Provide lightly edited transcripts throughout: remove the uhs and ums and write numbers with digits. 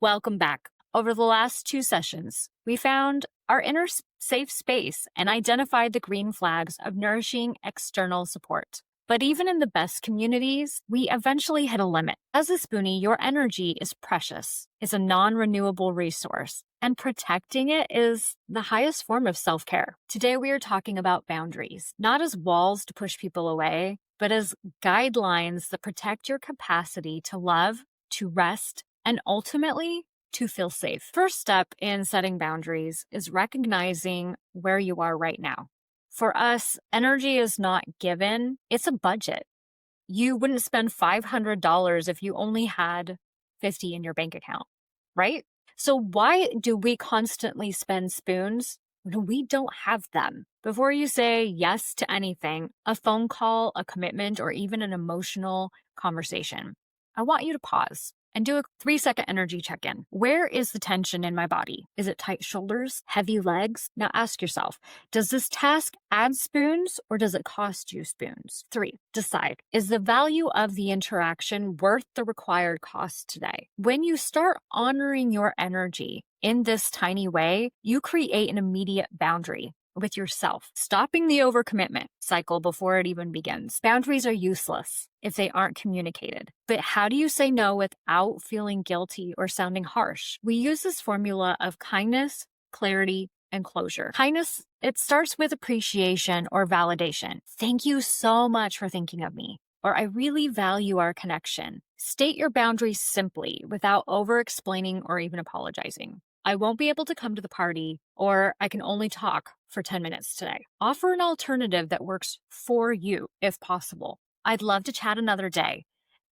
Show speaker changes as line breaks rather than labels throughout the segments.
Welcome back. Over the last 2 sessions, we found our inner safe space and identified the green flags of nourishing external support. But even in the best communities, we eventually hit a limit. As a Spoonie, your energy is precious. It's a non-renewable resource, and protecting it is the highest form of self-care. Today, we are talking about boundaries, not as walls to push people away, but as guidelines that protect your capacity to love, to rest, and ultimately to feel safe. First step in setting boundaries is recognizing where you are right now. For us, energy is not given, it's a budget. You wouldn't spend $500 if you only had 50 in your bank account, right? So why do we constantly spend spoons when we don't have them? Before you say yes to anything, a phone call, a commitment, or even an emotional conversation, I want you to pause and do a 3-second energy check-in. Where is the tension in my body? Is it tight shoulders, heavy legs? Now ask yourself, does this task add spoons or does it cost you spoons? 3, decide, is the value of the interaction worth the required cost today? When you start honoring your energy in this tiny way, you create an immediate boundary with yourself, stopping the overcommitment cycle before it even begins. Boundaries are useless if they aren't communicated. But how do you say no without feeling guilty or sounding harsh? We use this formula of kindness, clarity, and closure. Kindness, it starts with appreciation or validation. Thank you so much for thinking of me. Or I really value our connection. State your boundaries simply without over-explaining or even apologizing. I won't be able to come to the party, or I can only talk for 10 minutes today. Offer an alternative that works for you, if possible. I'd love to chat another day.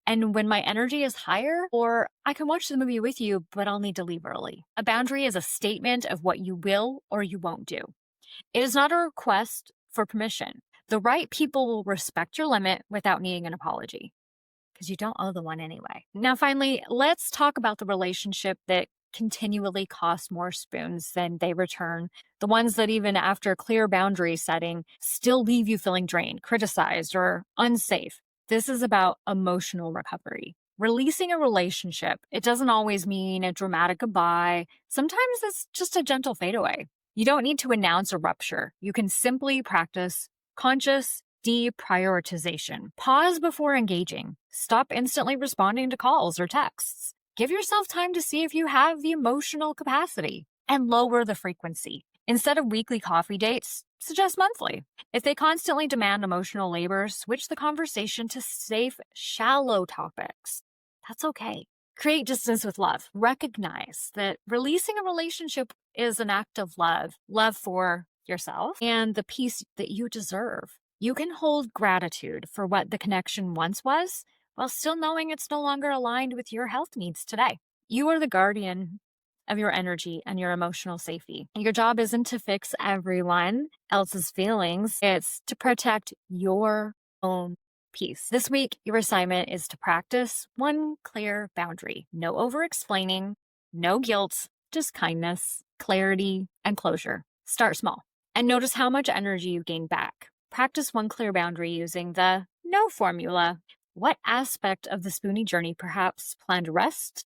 And when my energy is higher, or I can watch the movie with you, but I'll need to leave early. A boundary is a statement of what you will or you won't do. It is not a request for permission. The right people will respect your limit without needing an apology, because you don't owe them one anyway. Now, finally, let's talk about the relationship that continually cost more spoons than they return. The ones that even after clear boundary setting still leave you feeling drained, criticized, or unsafe. This is about emotional recovery. Releasing a relationship, it doesn't always mean a dramatic goodbye. Sometimes it's just a gentle fade away. You don't need to announce a rupture. You can simply practice conscious deprioritization. Pause before engaging. Stop instantly responding to calls or texts. Give yourself time to see if you have the emotional capacity, and lower the frequency. Instead of weekly coffee dates, suggest monthly. If they constantly demand emotional labor, switch the conversation to safe, shallow topics. That's okay. Create distance with love. Recognize that releasing a relationship is an act of love for yourself and the peace that you deserve. You can hold gratitude for what the connection once was, while still knowing it's no longer aligned with your health needs today. You are the guardian of your energy and your emotional safety. Your job isn't to fix everyone else's feelings, it's to protect your own peace. This week, your assignment is to practice one clear boundary. No over-explaining, no guilt, just kindness, clarity, and closure. Start small and notice how much energy you gain back. Practice one clear boundary using the no formula. What aspect of the Spoonie journey perhaps plan to rest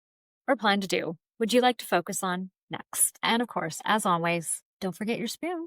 or plan to do would you like to focus on next? And of course, as always, don't forget your spoon.